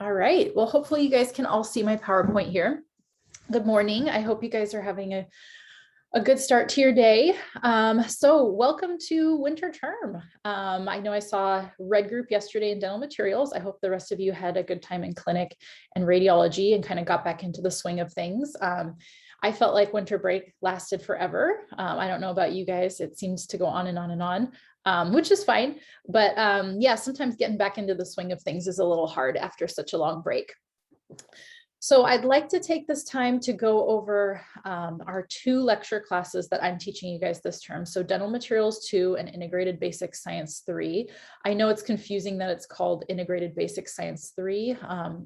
All right. Well, hopefully you guys can all see my PowerPoint here. Good morning. I hope you guys are having a good start to your day. So welcome to winter term. I know I saw red group yesterday in dental materials. I hope the rest of you had a good time in clinic and radiology and kind of got back into the swing of things. I felt like winter break lasted forever. I don't know about you guys. It seems to go on and on and on, which is fine. But yeah, sometimes getting back into the swing of things is a little hard after such a long break. So I'd like to take this time to go over our two lecture classes that I'm teaching you guys this term. So Dental Materials 2 and Integrated Basic Science 3. I know it's confusing that it's called Integrated Basic Science 3.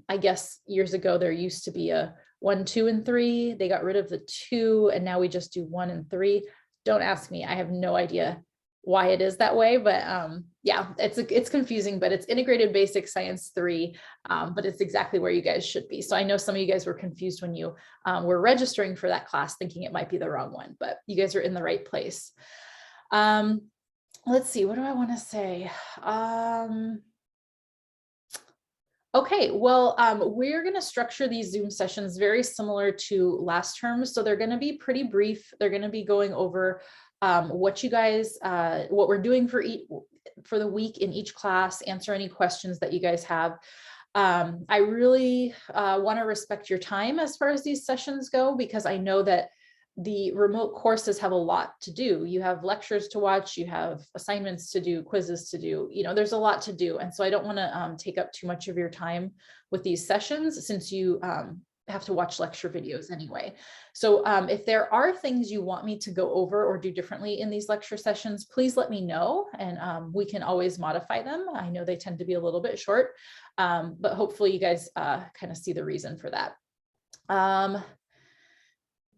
I guess years ago there used to be a 1, 2, and 3. They got rid of the 2 and now we just do 1 and 3. Don't ask me. I have no idea why it is that way, but yeah, it's confusing, but it's Integrated Basic Science 3, but it's exactly where you guys should be. So I know some of you guys were confused when you were registering for that class, thinking it might be the wrong one, but you guys are in the right place. Let's see, what do I want to say? Okay, well, we're going to structure these Zoom sessions very similar to last term. So they're going to be pretty brief. They're going to be going over what you guys, what we're doing for the week in each class, answer any questions that you guys have. I really want to respect your time as far as these sessions go, because I know that the remote courses have a lot to do. You have lectures to watch, you have assignments to do, quizzes to do, there's a lot to do. And so I don't want to take up too much of your time with these sessions since you have to watch lecture videos anyway. So if there are things you want me to go over or do differently in these lecture sessions, please let me know and we can always modify them. I know they tend to be a little bit short, but hopefully you guys kind of see the reason for that.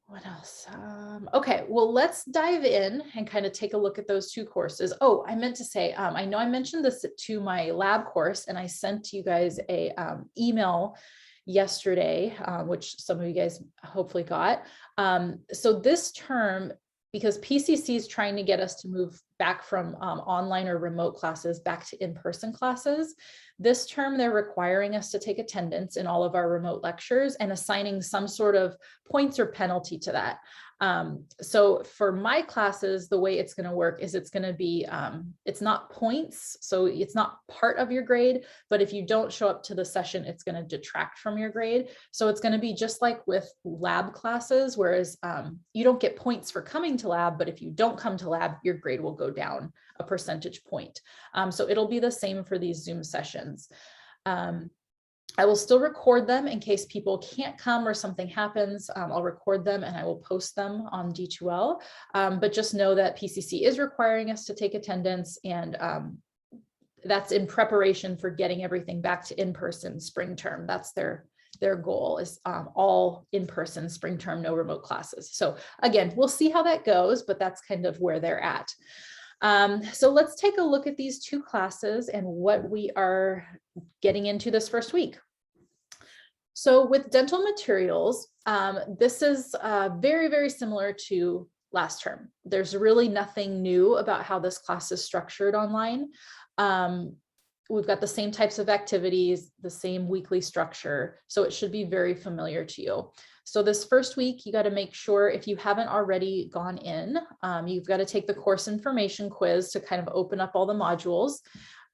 What else? Okay, well, let's dive in and kind of take a look at those two courses. Oh, I meant to say, I know I mentioned this to my lab course and I sent you guys a email yesterday, which some of you guys hopefully got. So this term, because PCC is trying to get us to move back from online or remote classes back to in-person classes, this term they're requiring us to take attendance in all of our remote lectures and assigning some sort of points or penalty to that. So for my classes, the way it's going to work is it's going to be, it's not points, so it's not part of your grade, but if you don't show up to the session, it's going to detract from your grade. So it's going to be just like with lab classes, whereas you don't get points for coming to lab, but if you don't come to lab, your grade will go down a percentage point. So it'll be the same for these Zoom sessions. I will still record them in case people can't come or something happens. I'll record them and I will post them on D2L. But just know that PCC is requiring us to take attendance, and that's in preparation for getting everything back to in-person spring term. That's their goal, is all in-person spring term, no remote classes. So again, we'll see how that goes, but that's kind of where they're at. So let's take a look at these two classes and what we are getting into this first week. So with dental materials, this is very, very similar to last term. There's really nothing new about how this class is structured online. We've got the same types of activities, the same weekly structure, so it should be very familiar to you. So this first week, you got to make sure, if you haven't already gone in, you've got to take the course information quiz to kind of open up all the modules.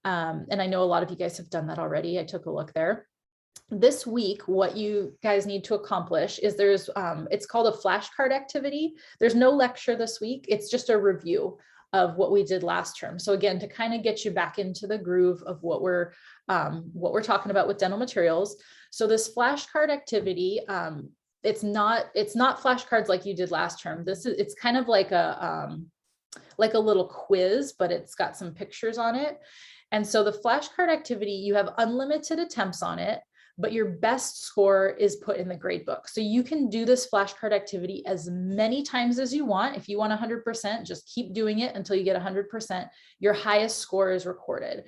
And I know a lot of you guys have done that already. I took a look there. This week, what you guys need to accomplish is it's called a flashcard activity. There's no lecture this week. It's just a review of what we did last term. So again, to kind of get you back into the groove of what we're talking about with dental materials. So this flashcard activity, it's not flashcards like you did last term. It's kind of like a little quiz, but it's got some pictures on it. And so the flashcard activity, you have unlimited attempts on it, but your best score is put in the grade book. So you can do this flashcard activity as many times as you want. If you want 100%, just keep doing it until you get 100%. Your highest score is recorded.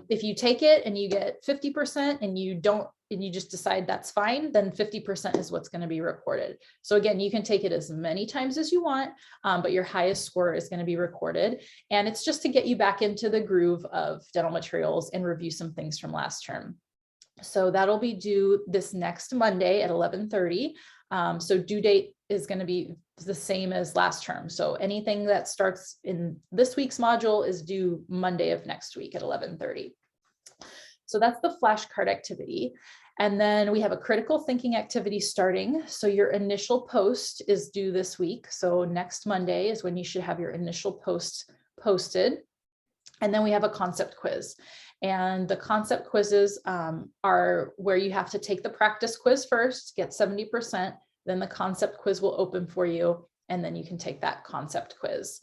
If you take it and you get 50% and you just decide that's fine, then 50% is what's going to be recorded. So again, you can take it as many times as you want, but your highest score is going to be recorded. And it's just to get you back into the groove of dental materials and review some things from last term. So that'll be due this next Monday at 11:30. So due date is going to be the same as last term. So anything that starts in this week's module is due Monday of next week at 11:30. So that's the flashcard activity. And then we have a critical thinking activity starting. So your initial post is due this week. So next Monday is when you should have your initial post posted. And then we have a concept quiz. And the concept quizzes are where you have to take the practice quiz first, get 70%, then the concept quiz will open for you, and then you can take that concept quiz.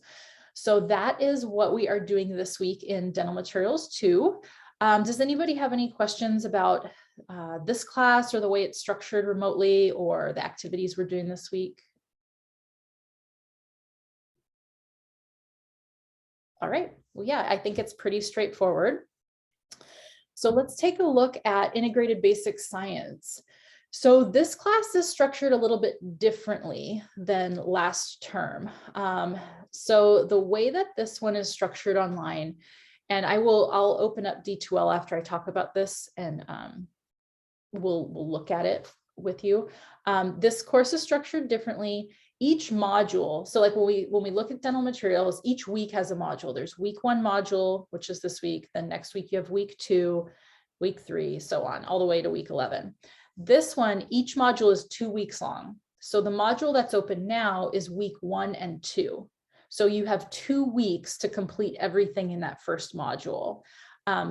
So that is what we are doing this week in Dental Materials 2. Does anybody have any questions about this class or the way it's structured remotely or the activities we're doing this week? All right, well, yeah, I think it's pretty straightforward. So let's take a look at integrated basic science. So this class is structured a little bit differently than last term. So the way that this one is structured online, and I'll open up D2L after I talk about this, and we'll look at it with you. This course is structured differently. Each module, so like when we look at dental materials, each week has a module. There's week 1 module, which is this week. Then next week you have week 2, week 3, so on, all the way to week 11. This one, each module is 2 weeks long. So the module that's open now is week 1 and 2. So you have 2 weeks to complete everything in that first module.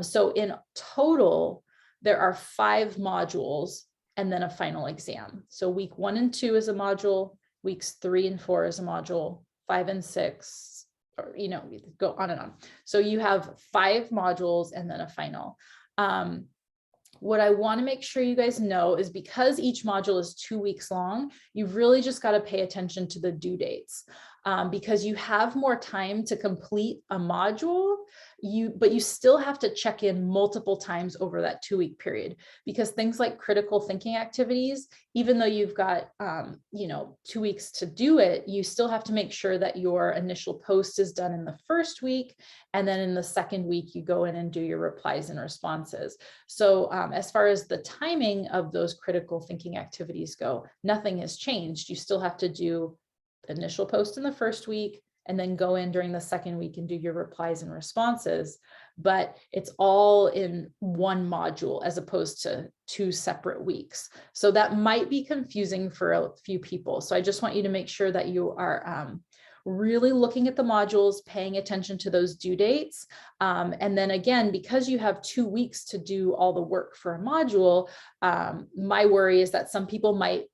So in total, there are 5 modules and then a final exam. So week 1 and 2 is a module, weeks 3 and 4 is a module, 5 and 6, or, go on and on. So you have 5 modules and then a final. What I want to make sure you guys know is because each module is 2 weeks long, you've really just got to pay attention to the due dates. Because you have more time to complete a module, but you still have to check in multiple times over that 2-week period, because things like critical thinking activities, even though you've got 2 weeks to do it, you still have to make sure that your initial post is done in the first week, and then in the second week you go in and do your replies and responses. So as far as the timing of those critical thinking activities go, nothing has changed. You still have to do initial post in the first week and then go in during the second week and do your replies and responses, but it's all in one module as opposed to 2 separate weeks. So that might be confusing for a few people. So I just want you to make sure that you are really looking at the modules, paying attention to those due dates. And then again, because you have 2 weeks to do all the work for a module, my worry is that some people might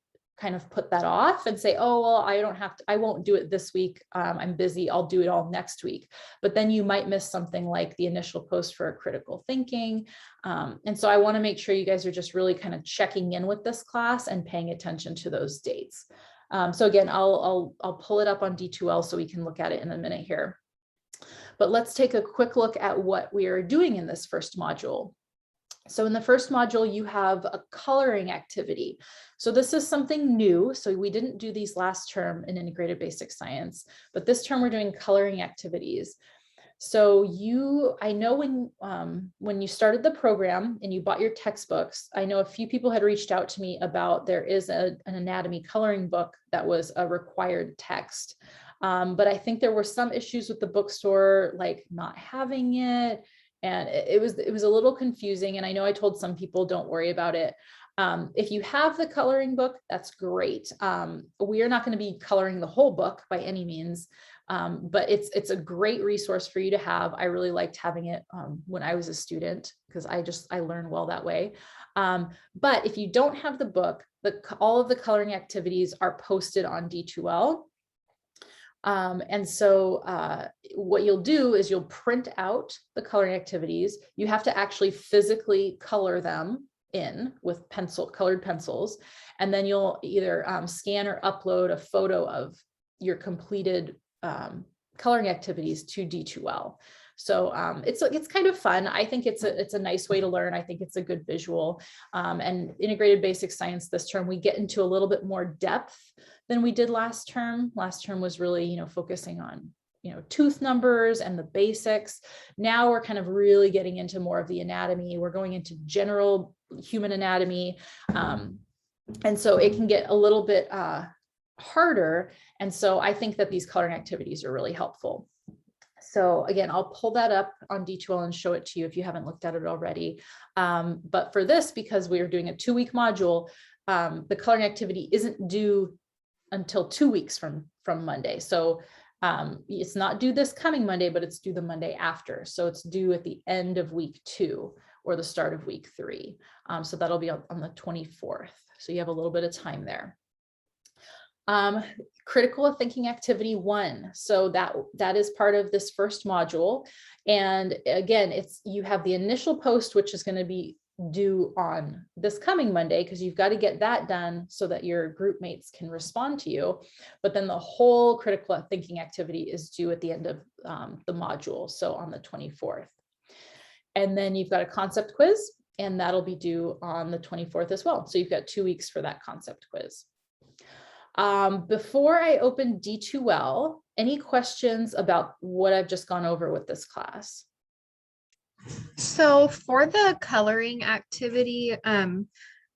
kind of put that off and say, oh, well, I won't do it this week. I'm busy. I'll do it all next week. But then you might miss something like the initial post for critical thinking. And so I want to make sure you guys are just really kind of checking in with this class and paying attention to those dates. So again, I'll pull it up on D2L so we can look at it in a minute here. But let's take a quick look at what we are doing in this first module. So in the first module, you have a coloring activity. So this is something new. So we didn't do these last term in integrated basic science, but this term we're doing coloring activities. So I know when you started the program and you bought your textbooks, I know a few people had reached out to me about there is an anatomy coloring book that was a required text. But I think there were some issues with the bookstore, like not having it. And it was a little confusing. And I know I told some people, don't worry about it. If you have the coloring book, that's great. We are not going to be coloring the whole book by any means, but it's a great resource for you to have. I really liked having it when I was a student because I learned well that way. But if you don't have the book, all of the coloring activities are posted on D2L. And so what you'll do is you'll print out the coloring activities. You have to actually physically color them in with colored pencils. And then you'll either scan or upload a photo of your completed coloring activities to D2L. So it's kind of fun. I think it's a nice way to learn. I think it's a good visual. And integrated basic science this term, we get into a little bit more depth than we did last term. Last term was really, focusing on tooth numbers and the basics. Now we're kind of really getting into more of the anatomy. We're going into general human anatomy. And so it can get a little bit harder. And so I think that these coloring activities are really helpful. So again, I'll pull that up on D2L and show it to you if you haven't looked at it already. But for this, because we are doing a 2-week module, the coloring activity isn't due until 2 weeks from Monday. So it's not due this coming Monday, but it's due the Monday after. So it's due at the end of week 2 or the start of week 3. So that'll be on the 24th. So you have a little bit of time there. Critical thinking activity 1. So that is part of this first module. And again, you have the initial post, which is going to be due on this coming Monday, because you've got to get that done so that your group mates can respond to you. But then the whole critical thinking activity is due at the end of the module, so on the 24th. And then you've got a concept quiz, and that'll be due on the 24th as well. So you've got 2 weeks for that concept quiz. Before I open D2L, any questions about what I've just gone over with this class? So for the coloring activity,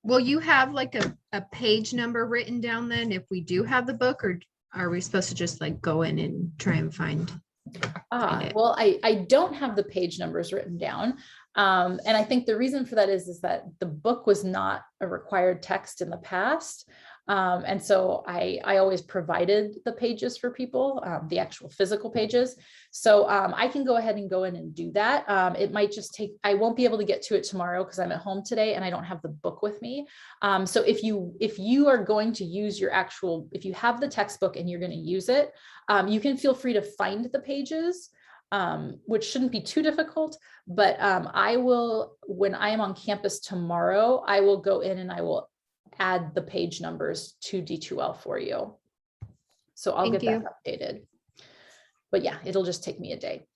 will you have like a page number written down then if we do have the book, or are we supposed to just like go in and try and find it? Well, I don't have the page numbers written down. And I think the reason for that is that the book was not a required text in the past. And so I always provided the pages for people, the actual physical pages. So I can go ahead and go in and do that. It might just take, I won't be able to get to it tomorrow because I'm at home today and I don't have the book with me. So if you are going to use your actual, if you have the textbook and you're going to use it, you can feel free to find the pages, which shouldn't be too difficult, but I will, when I am on campus tomorrow, I will go in and I will add the page numbers to D2L for you. So I'll get that updated. But yeah, it'll just take me a day.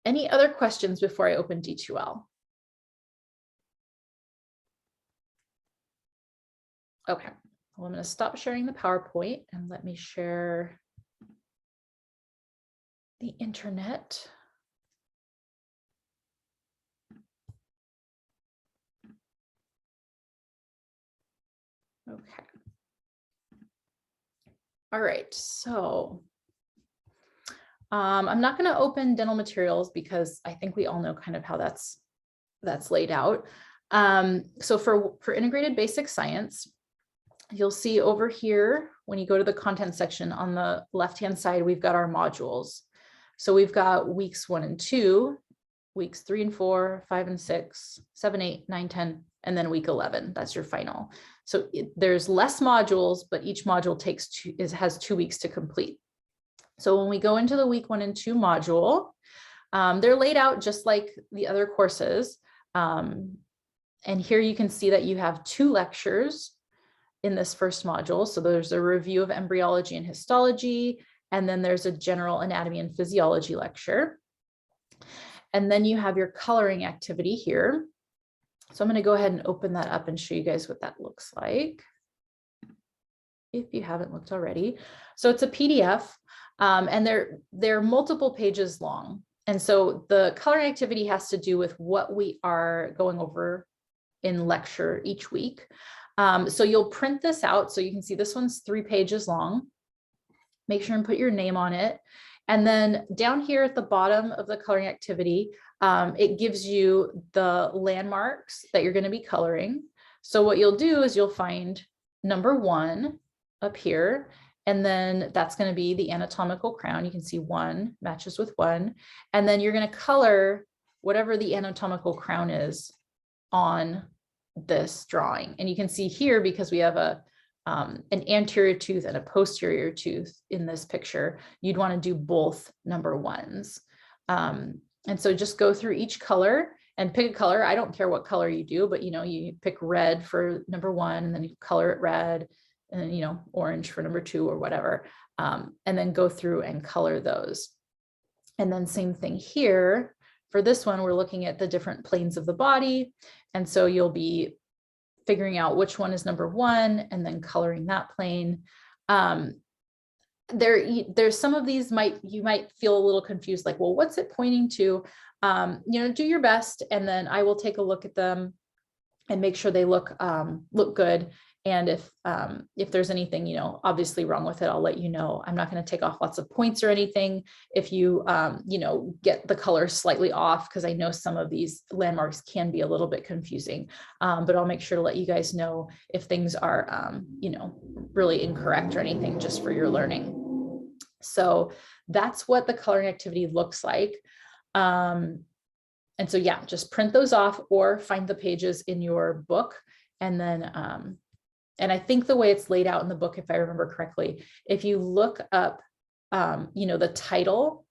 Any other questions before I open D2L? Okay, well, I'm going to stop sharing the PowerPoint and let me share the internet. Okay. All right, so I'm not going to open dental materials because I think we all know kind of how that's laid out. So for integrated basic science, you'll see over here when you go to the content section on the left-hand side, we've got our modules. So we've got weeks 1 and 2, weeks 3 and 4, 5 and 6, 7, 8, 9, 10, and then week 11. That's your final. So there's less modules, but each module has 2 weeks to complete. So when we go into the week 1 and 2 module, they're laid out just like the other courses. And here you can see that you have 2 lectures in this first module. So there's a review of embryology and histology, and then there's a general anatomy and physiology lecture. And then you have your coloring activity here. So I'm going to go ahead and open that up and show you guys what that looks like, if you haven't looked already. So it's a PDF, and they're multiple pages long. And so the coloring activity has to do with what we are going over in lecture each week. So you'll print this out. So you can see this one's 3 pages long. Make sure and put your name on it. And then down here at the bottom of the coloring activity, it gives you the landmarks that you're going to be coloring. So what you'll do is you'll find number 1 up here, and then that's going to be the anatomical crown. You can see 1 matches with 1, and then you're going to color whatever the anatomical crown is on this drawing. And you can see here, because we have an anterior tooth and a posterior tooth in this picture, you'd want to do both number 1s. And so just go through each color and pick a color. I don't care what color you do, but you pick red for number 1, and then you color it red, and then orange for number 2 or whatever, and then go through and color those. And then same thing here. For this one, we're looking at the different planes of the body, and so you'll be figuring out which one is number 1 and then coloring that plane. there's some of these you might feel a little confused, like, well, what's it pointing to? Do your best, and then I will take a look at them and make sure they look good. And if there's anything, obviously wrong with it, I'll let you know. I'm not going to take off lots of points or anything if you, get the color slightly off, because I know some of these landmarks can be a little bit confusing. But I'll make sure to let you guys know if things are, really incorrect or anything, just for your learning. So that's what the coloring activity looks like. And so, yeah, just print those off or find the pages in your book. And then, and I think the way it's laid out in the book, if I remember correctly, if you look up, the title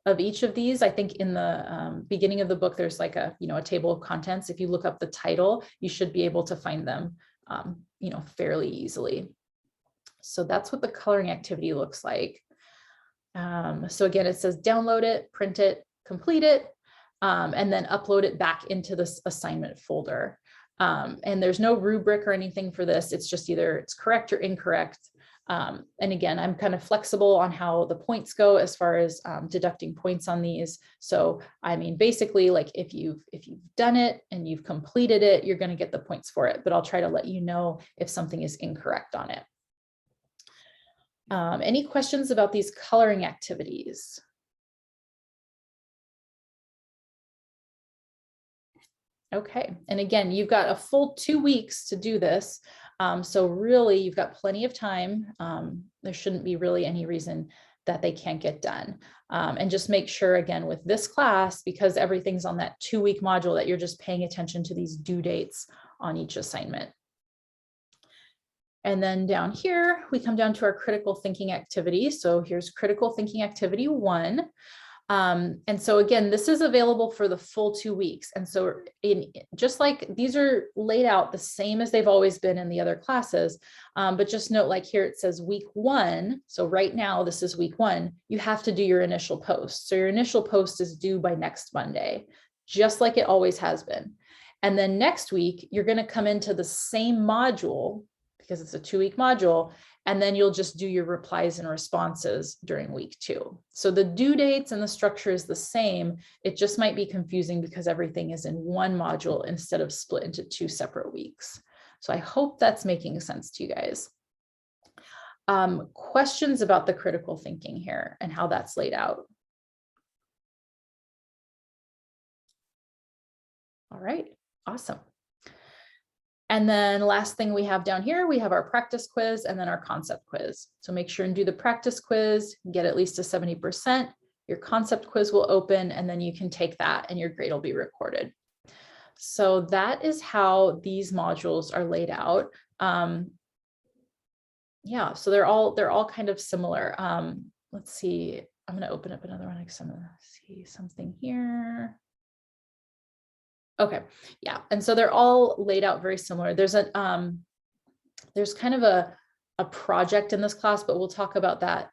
of each of these, I think in the beginning of the book, there's like a table of contents. If you look up the title, you should be able to find them, fairly easily. So that's what the coloring activity looks like. So again, it says download it, print it, complete it, and then upload it back into this assignment folder. And there's no rubric or anything for this. It's just either it's correct or incorrect. And again, I'm kind of flexible on how the points go as far as deducting points on these. So, I mean, basically, like if you've done it and you've completed it, you're going to get the points for it, but I'll try to let you know if something is incorrect on it. Any questions about these coloring activities? Okay, and again, you've got a full 2 weeks to do this. So really, you've got plenty of time. There shouldn't be really any reason that they can't get done. And just make sure, again, with this class, because everything's on that 2-week module, that you're just paying attention to these due dates on each assignment. And then down here, we come down to our critical thinking activity. So here's critical thinking activity 1. And so again, this is available for the full 2 weeks. And so just like these are laid out the same as they've always been in the other classes, but just note, like here it says week 1. So right now, this is week 1, you have to do your initial post. So your initial post is due by next Monday, just like it always has been. And then next week, you're going to come into the same module, because it's a 2-week module, and then you'll just do your replies and responses during week 2. So the due dates and the structure is the same. It just might be confusing because everything is in one module instead of split into 2 separate weeks. So I hope that's making sense to you guys. Questions about the critical thinking here and how that's laid out? All right, awesome. And then last thing we have down here, we have our practice quiz and then our concept quiz. So make sure and do the practice quiz, get at least a 70%. Your concept quiz will open, and then you can take that and your grade will be recorded. So that is how these modules are laid out. Yeah, so they're all kind of similar. Let's see, I'm going to open up another one because I'm going to see something here. Okay, yeah, and so they're all laid out very similar. There's kind of a project in this class, but we'll talk about that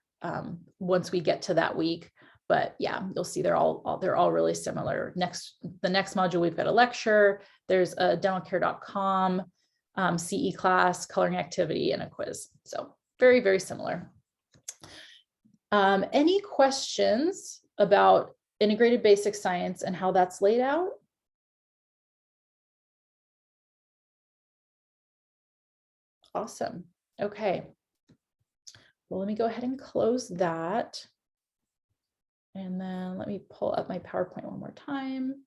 once we get to that week. But yeah, you'll see they're all really similar. The next module, we've got a lecture. There's a dentalcare.com CE class, coloring activity, and a quiz. So very, very similar. Any questions about integrated basic science and how that's laid out? Awesome. Okay. Well, let me go ahead and close that. And then let me pull up my PowerPoint one more time.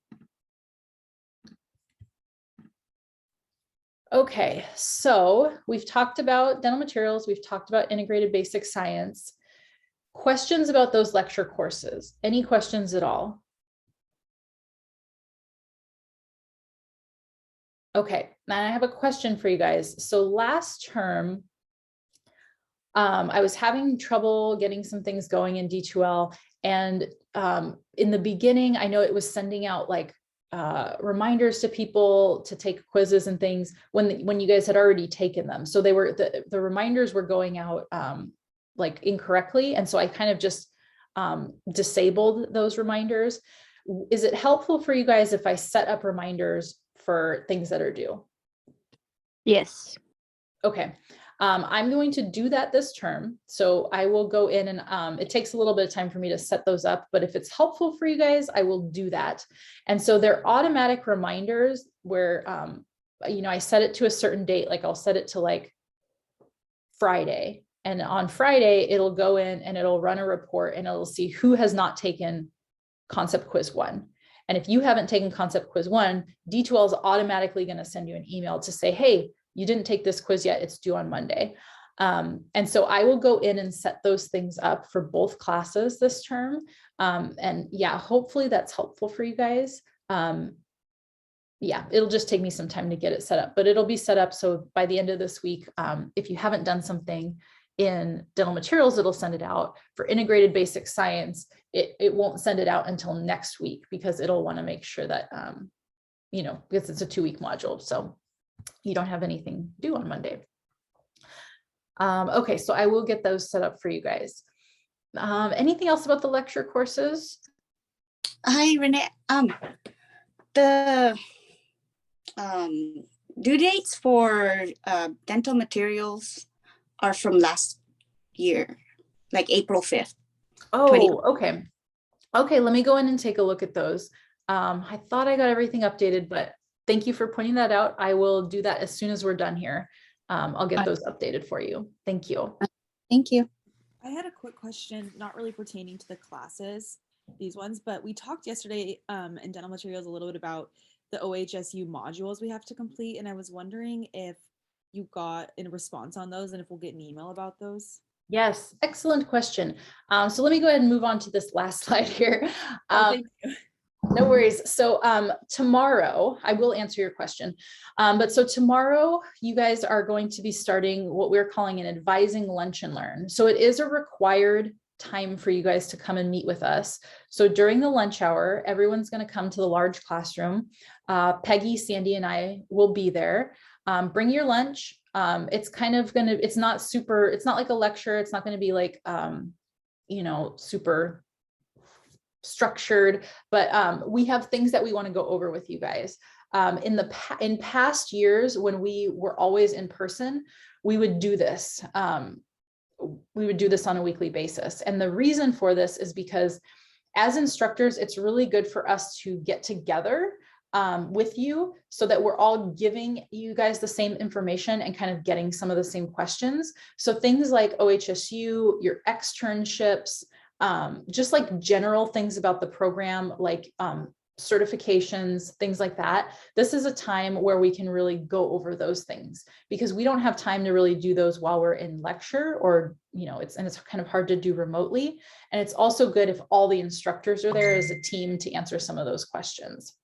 Okay, so we've talked about dental materials. We've talked about integrated basic science. Questions about those lecture courses? Any questions at all? Okay, now I have a question for you guys. So last term, I was having trouble getting some things going in D2L. And in the beginning, I know it was sending out like reminders to people to take quizzes and things when you guys had already taken them. So they were the reminders were going out like incorrectly. And so I kind of just disabled those reminders. Is it helpful for you guys if I set up reminders for things that are due? Yes. Okay. I'm going to do that this term. So I will go in and it takes a little bit of time for me to set those up, but if it's helpful for you guys, I will do that. And so they're automatic reminders where, I set it to a certain date, like I'll set it to like Friday. And on Friday, it'll go in and it'll run a report and it'll see who has not taken concept quiz 1. And if you haven't taken concept quiz 1, D2L is automatically going to send you an email to say, hey, you didn't take this quiz yet, it's due on Monday. And so I will go in and set those things up for both classes this term. And yeah, hopefully that's helpful for you guys. Yeah, it'll just take me some time to get it set up, but it'll be set up. So by the end of this week, if you haven't done something in dental materials, it'll send it out. For integrated basic science, it won't send it out until next week because it'll want to make sure that, because it's a 2-week module. So you don't have anything due on Monday. Okay, so I will get those set up for you guys. Anything else about the lecture courses? Hi, Renee. The due dates for dental materials are from last year, like April 5th. Oh, okay. Okay, let me go in and take a look at those. I thought I got everything updated, but thank you for pointing that out. I will do that as soon as we're done here. I'll get those updated for you. Thank you. Thank you. I had a quick question, not really pertaining to the classes, these ones, but we talked yesterday in dental materials a little bit about the OHSU modules we have to complete. And I was wondering if you got a response on those and if we'll get an email about those. Yes, excellent question. So let me go ahead and move on to this last slide here. Thank you. No worries. So tomorrow, I will answer your question. But so tomorrow, you guys are going to be starting what we're calling an advising lunch and learn. So it is a required time for you guys to come and meet with us. So during the lunch hour, everyone's going to come to the large classroom. Peggy, Sandy, and I will be there. Bring your lunch. It's kind of going to, it's not like a lecture. It's not going to be like, super structured, but we have things that we want to go over with you guys. In past years, when we were always in person, we would do this. We would do this on a weekly basis. And the reason for this is because as instructors, it's really good for us to get together with you so that we're all giving you guys the same information and kind of getting some of the same questions. So things like OHSU, your externships, just like general things about the program, like certifications, things like that. This is a time where we can really go over those things because we don't have time to really do those while we're in lecture or, it's kind of hard to do remotely. And it's also good if all the instructors are there as a team to answer some of those questions.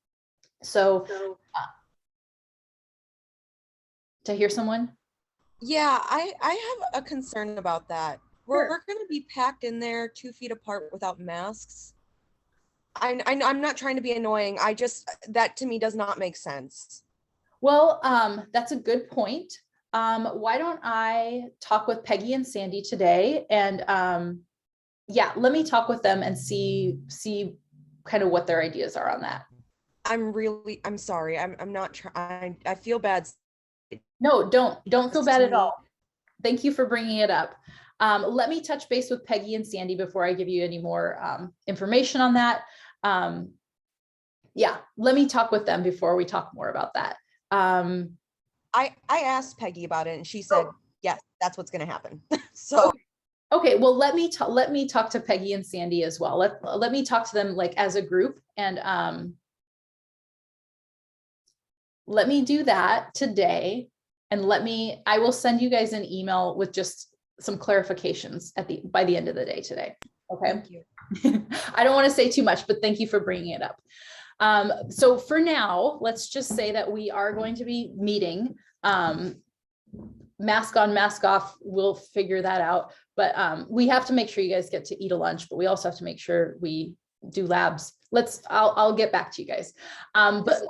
So to hear someone? Yeah, I have a concern about that. We're going to be packed in there 2 feet apart without masks. I'm not trying to be annoying. That to me does not make sense. Well, that's a good point. Why don't I talk with Peggy and Sandy today? And let me talk with them and see kind of what their ideas are on that. I'm sorry. I'm not trying. I feel bad. No, don't feel bad at all. Thank you for bringing it up. Let me touch base with Peggy and Sandy before I give you any more information on that. Let me talk with them before we talk more about that. I asked Peggy about it and she said, yes, that's what's going to happen. So. Okay, well, let me talk to Peggy and Sandy as well. Let me talk to them like as a group and let me do that today. And I will send you guys an email with just some clarifications by the end of the day today. Okay. Thank you. I don't want to say too much, but thank you for bringing it up. So for now, let's just say that we are going to be meeting, mask on, mask off. We'll figure that out, but we have to make sure you guys get to eat a lunch, but we also have to make sure we do labs. I'll get back to you guys. But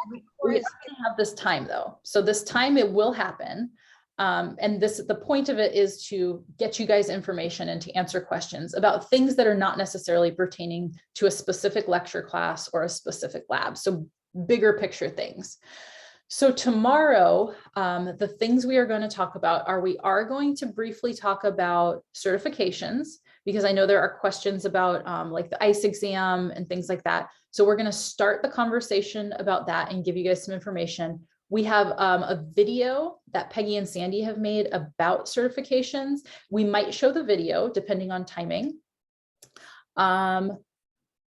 we have this time though. So this time it will happen. And the point of it is to get you guys information and to answer questions about things that are not necessarily pertaining to a specific lecture class or a specific lab. So bigger picture things. So tomorrow, the things we are going to talk about are, we are going to briefly talk about certifications, because I know there are questions about like the ICE exam and things like that. So we're going to start the conversation about that and give you guys some information. We have a video that Peggy and Sandy have made about certifications. We might show the video depending on timing. And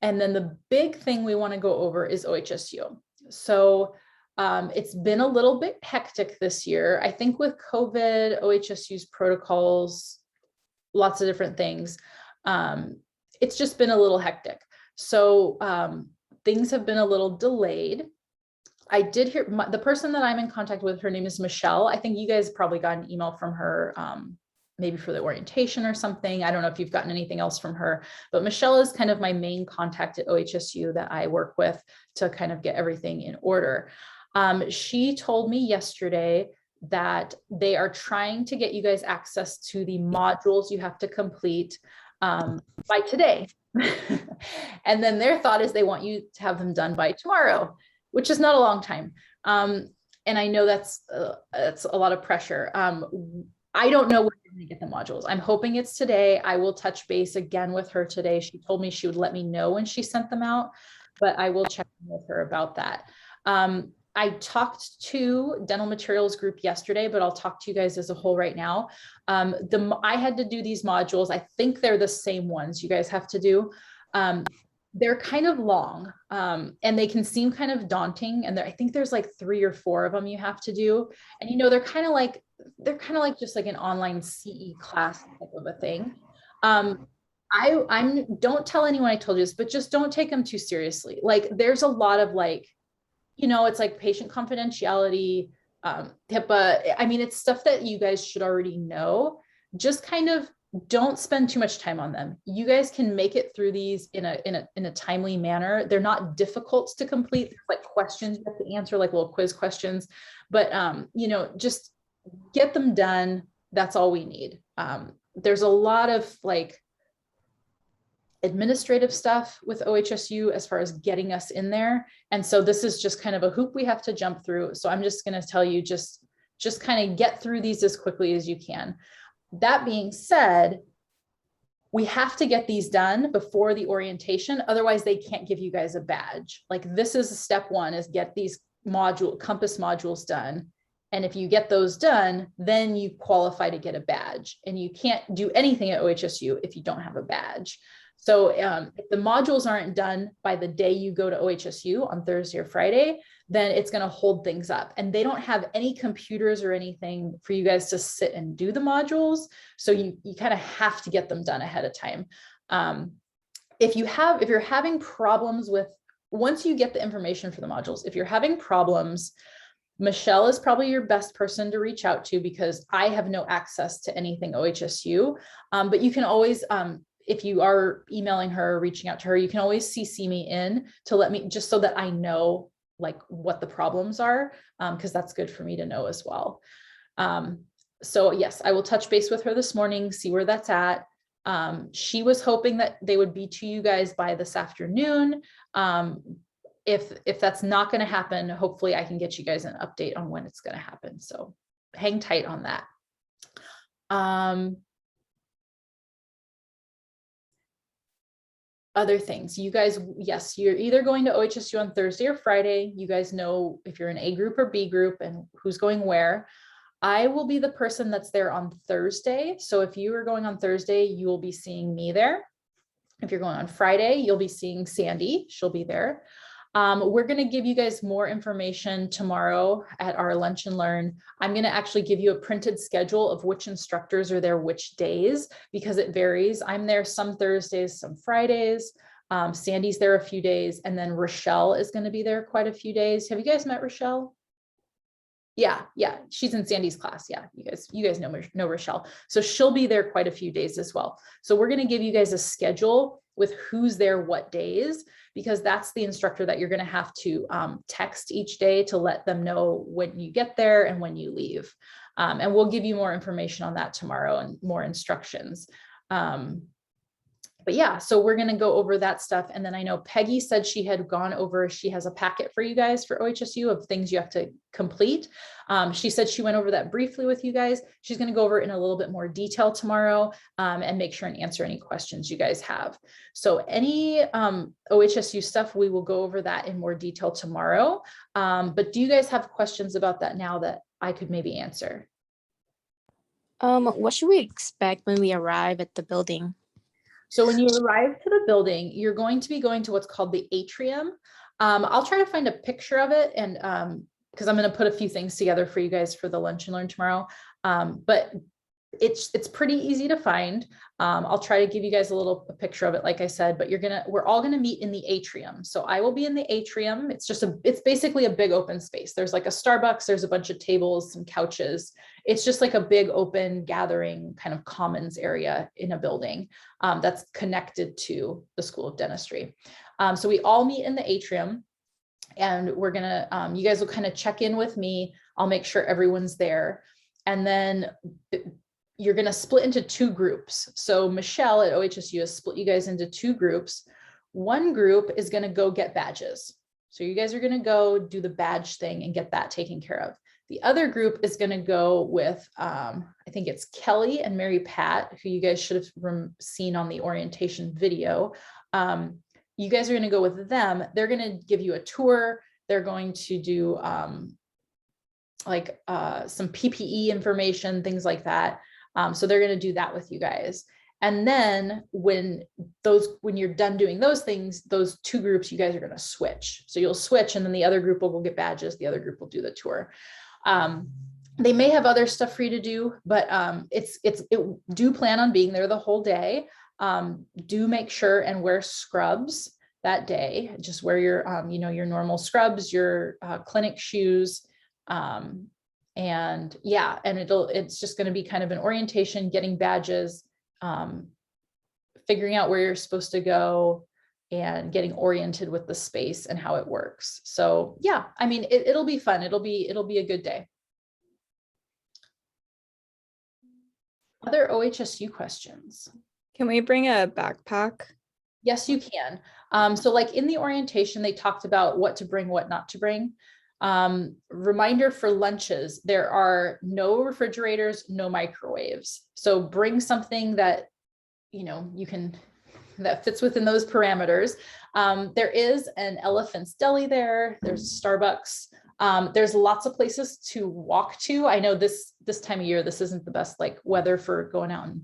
then the big thing we want to go over is OHSU. So it's been a little bit hectic this year. I think with COVID, OHSU's protocols, lots of different things. It's just been a little hectic. So things have been a little delayed. I did hear the person that I'm in contact with, her name is Michelle. I think you guys probably got an email from her, maybe for the orientation or something. I don't know if you've gotten anything else from her, but Michelle is kind of my main contact at OHSU that I work with to kind of get everything in order. She told me yesterday that they are trying to get you guys access to the modules you have to complete by today. And then their thought is they want you to have them done by tomorrow, which is not a long time. And I know that's a lot of pressure. I don't know when we're going to get the modules. I'm hoping it's today. I will touch base again with her today. She told me she would let me know when she sent them out, but I will check with her about that. I talked to Dental Materials Group yesterday, but I'll talk to you guys as a whole right now. I had to do these modules. I think they're the same ones you guys have to do. They're kind of long, and they can seem kind of daunting. And I think there's like 3 or 4 of them you have to do. And, you know, they're kind of like just like an online CE class type of a thing. Don't tell anyone I told you this, but just don't take them too seriously. Like, there's a lot of like, you know, it's like patient confidentiality, HIPAA. I mean, it's stuff that you guys should already know. Just kind of don't spend too much time on them. You guys can make it through these in a timely manner. They're not difficult to complete. There's like questions you have to answer, like little quiz questions, but you know, just get them done. That's all we need. There's a lot of like administrative stuff with OHSU as far as getting us in there. And so this is just kind of a hoop we have to jump through. So I'm just going to tell you, just kind of get through these as quickly as you can. That being said, we have to get these done before the orientation. Otherwise they can't give you guys a badge. Like, this is step 1, is get these Compass modules done. And if you get those done, then you qualify to get a badge, and you can't do anything at OHSU if you don't have a badge. So if the modules aren't done by the day you go to OHSU on Thursday or Friday, then it's going to hold things up. And they don't have any computers or anything for you guys to sit and do the modules. So you kind of have to get them done ahead of time. If you're having problems with, once you get the information for the modules, if you're having problems, Michelle is probably your best person to reach out to, because I have no access to anything OHSU. But you can always, if you are emailing her or reaching out to her, you can always CC me in to let me, just so that I know like what the problems are, because that's good for me to know as well. So yes, I will touch base with her this morning, see where that's at. She was hoping that they would be to you guys by this afternoon. If that's not going to happen, hopefully I can get you guys an update on when it's going to happen. So hang tight on that. Other things, you guys, yes, you're either going to OHSU on Thursday or Friday. You guys know if you're in A group or B group and who's going where. I will be the person that's there on Thursday. So if you are going on Thursday, you will be seeing me there. If you're going on Friday, you'll be seeing Sandy. She'll be there. We're going to give you guys more information tomorrow at our Lunch and Learn. I'm going to actually give you a printed schedule of which instructors are there which days, because it varies. I'm there some Thursdays, some Fridays. Sandy's there a few days, and then Rochelle is going to be there quite a few days. Have you guys met Rochelle? Yeah, she's in Sandy's class. Yeah, you guys know Rochelle. So she'll be there quite a few days as well. So we're going to give you guys a schedule with who's there what days, because that's the instructor that you're going to have to text each day to let them know when you get there and when you leave. And we'll give you more information on that tomorrow and more instructions. But yeah, so we're going to go over that stuff. And then I know Peggy said she had gone over, she has a packet for you guys for OHSU of things you have to complete. She said she went over that briefly with you guys. She's going to go over it in a little bit more detail tomorrow, and make sure and answer any questions you guys have. So any OHSU stuff, we will go over that in more detail tomorrow. But do you guys have questions about that now that I could maybe answer? What should we expect when we arrive at the building? So when you arrive to the building, you're going to be going to what's called the atrium. I'll try to find a picture of it, and because I'm going to put a few things together for you guys for the lunch and learn tomorrow. But it's pretty easy to find. I'll try to give you guys a picture of it, like I said, but we're all gonna meet in the atrium. So I will be in the atrium. It's basically a big open space. There's like a Starbucks, there's a bunch of tables, some couches. It's just like a big open gathering kind of commons area in a building that's connected to the School of Dentistry. So we all meet in the atrium, and we're gonna, you guys will kind of check in with me. I'll make sure everyone's there. And then you're going to split into two groups. So Michelle at OHSU has split you guys into two groups. One group is going to go get badges. So you guys are going to go do the badge thing and get that taken care of. The other group is going to go with, I think it's Kelly and Mary Pat, who you guys should have seen on the orientation video. You guys are going to go with them. They're going to give you a tour. They're going to do some PPE information, things like that. So they're going to do that with you guys. And then when you're done doing those things, those two groups, you guys are going to switch. So you'll switch, and then the other group will go get badges. The other group will do the tour. They may have other stuff for you to do, but do plan on being there the whole day. Do make sure and wear scrubs that day. Just wear your, your normal scrubs, your clinic shoes. And yeah, and it's just going to be kind of an orientation, getting badges, figuring out where you're supposed to go, and getting oriented with the space and how it works. So yeah, I mean, it'll be fun. It'll be a good day. Other OHSU questions? Can we bring a backpack? Yes, you can. So like in the orientation, they talked about what to bring, what not to bring. Reminder for lunches, there are no refrigerators, no microwaves. So bring something that, that fits within those parameters. There is an Elephant's Deli there. There's Starbucks. There's lots of places to walk to. I know this time of year, this isn't the best weather for going out and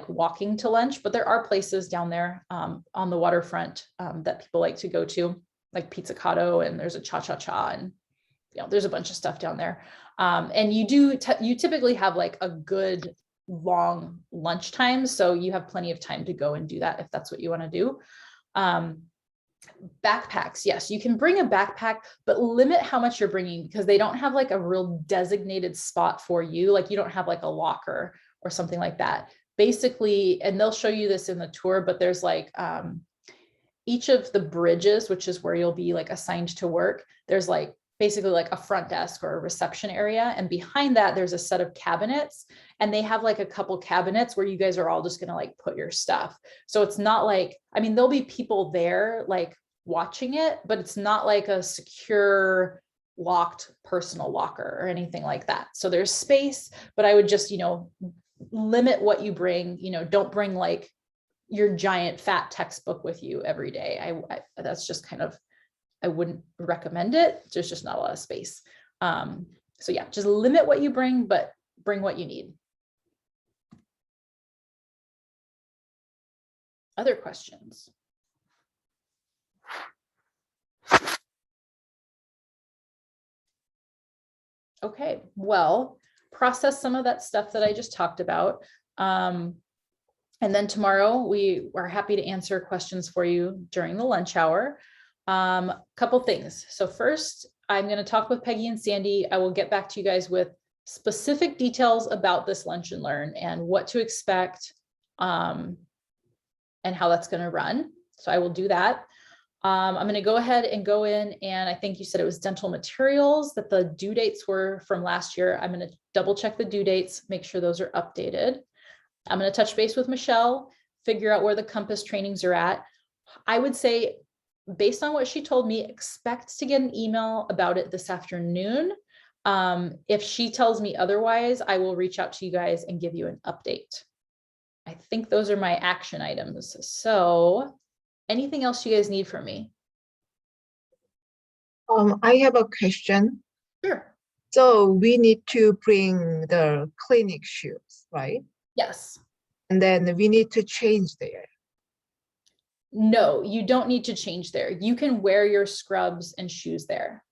walking to lunch, but there are places down there on the waterfront that people like to go to, like Pizzicato, and there's a Cha-Cha-Cha, and there's a bunch of stuff down there. And you typically have a good long lunchtime, so you have plenty of time to go and do that if that's what you want to do. Backpacks, yes, you can bring a backpack, but limit how much you're bringing, because they don't have a real designated spot for you. You don't have a locker or something like that. Basically, and they'll show you this in the tour, but there's each of the bridges, which is where you'll be assigned to work. There's basically a front desk or a reception area. And behind that, there's a set of cabinets, and they have a couple cabinets where you guys are all just going to put your stuff. So it's not I mean, there'll be people there watching it, but it's not a secure locked personal locker or anything like that. So there's space, but I would just, limit what you bring. Don't bring your giant fat textbook with you every day. That's just kind of, I wouldn't recommend it. There's just not a lot of space. So yeah, just limit what you bring, but bring what you need. Other questions? Okay, well, process some of that stuff that I just talked about. And then tomorrow we are happy to answer questions for you during the lunch hour. Couple things. So first, I'm going to talk with Peggy and Sandy. I will get back to you guys with specific details about this lunch and learn and what to expect, and how that's going to run. So I will do that. I'm going to go ahead and go in, and I think you said it was dental materials that the due dates were from last year. I'm going to double check the due dates, make sure those are updated. I'm going to touch base with Michelle, figure out where the compass trainings are at. I would say, based on what she told me, expect to get an email about it this afternoon. If she tells me otherwise, I will reach out to you guys and give you an update. I think those are my action items. So anything else you guys need from me? I have a question. Sure. So we need to bring the clinic shoes, right? Yes. And then we need to change there. No, you don't need to change there. You can wear your scrubs and shoes there.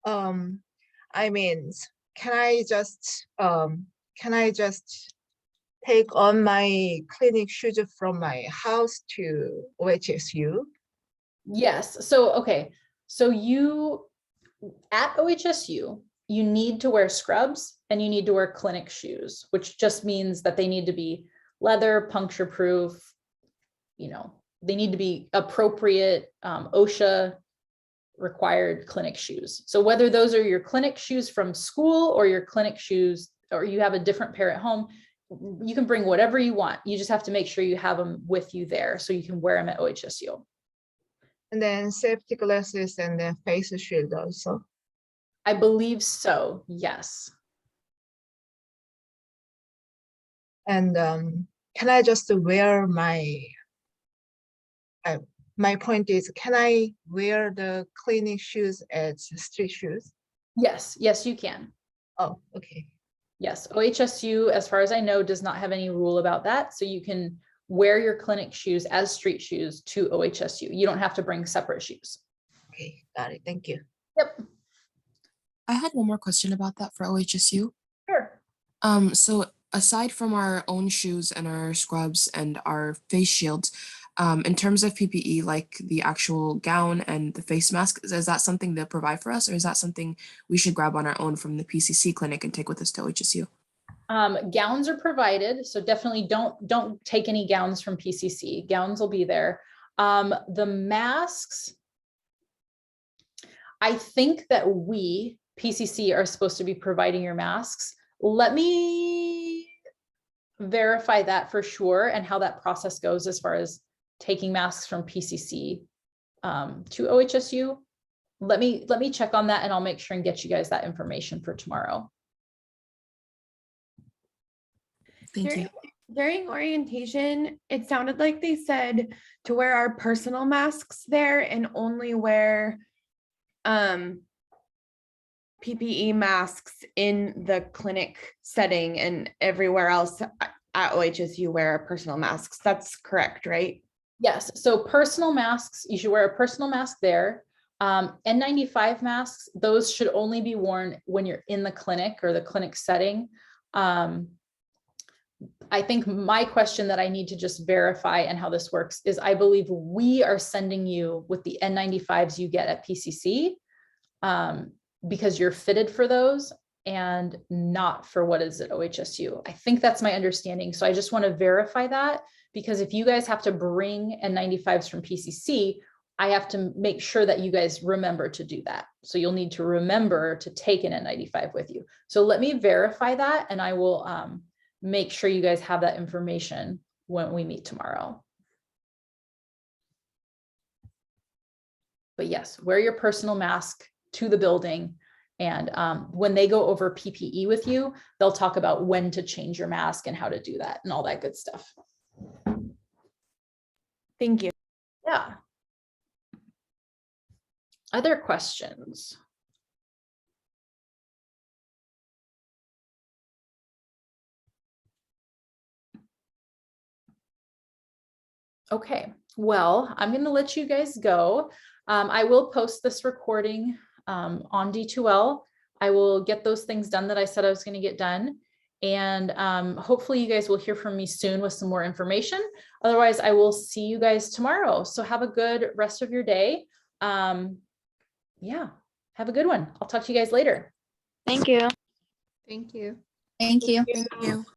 I mean, can I just take on my clinic shoes from my house to OHSU? Yes. So, okay. So you, at OHSU, you need to wear scrubs and you need to wear clinic shoes, which just means that they need to be leather, puncture proof, you know, they need to be appropriate OSHA required clinic shoes. So whether those are your clinic shoes from school or your clinic shoes, or you have a different pair at home, you can bring whatever you want. You just have to make sure you have them with you there so you can wear them at OHSU. And then safety glasses and then face shield also. I believe so, yes. And can I just wear my point is, can I wear the clinic shoes as street shoes? Yes, yes, you can. Oh, okay. Yes, OHSU, as far as I know, does not have any rule about that. So you can wear your clinic shoes as street shoes to OHSU. You don't have to bring separate shoes. Okay, got it. Thank you. Yep. I had one more question about that for OHSU. Sure. So aside from our own shoes and our scrubs and our face shields, in terms of PPE, like the actual gown and the face mask, is that something they'll provide for us, or is that something we should grab on our own from the PCC clinic and take with us to OHSU? Gowns are provided, so definitely don't take any gowns from PCC. Gowns will be there. The masks, I think that we, PCC, are supposed to be providing your masks. Let me verify that for sure and how that process goes as far as taking masks from PCC to OHSU. Let me check on that and I'll make sure and get you guys that information for tomorrow. Thank you. During orientation, it sounded like they said to wear our personal masks there and only wear PPE masks in the clinic setting, and everywhere else at OHSU wear our personal masks. That's correct, right? Yes, so personal masks, you should wear a personal mask there. N95 masks, those should only be worn when you're in the clinic or the clinic setting. I think my question that I need to just verify and how this works is I believe we are sending you with the N95s you get at PCC because you're fitted for those and not for what is at OHSU. I think that's my understanding. So I just want to verify that, because if you guys have to bring N95s from PCC, I have to make sure that you guys remember to do that. So you'll need to remember to take an N95 with you. So let me verify that and I will make sure you guys have that information when we meet tomorrow. But yes, wear your personal mask to the building. And when they go over PPE with you, they'll talk about when to change your mask and how to do that and all that good stuff. Thank you. Yeah. Other questions? Okay, well, I'm going to let you guys go. I will post this recording on D2L. I will get those things done that I said I was going to get done. And hopefully you guys will hear from me soon with some more information. Otherwise, I will see you guys tomorrow. So have a good rest of your day. Yeah, have a good one. I'll talk to you guys later. Thank you. Thank you. Thank you. Thank you.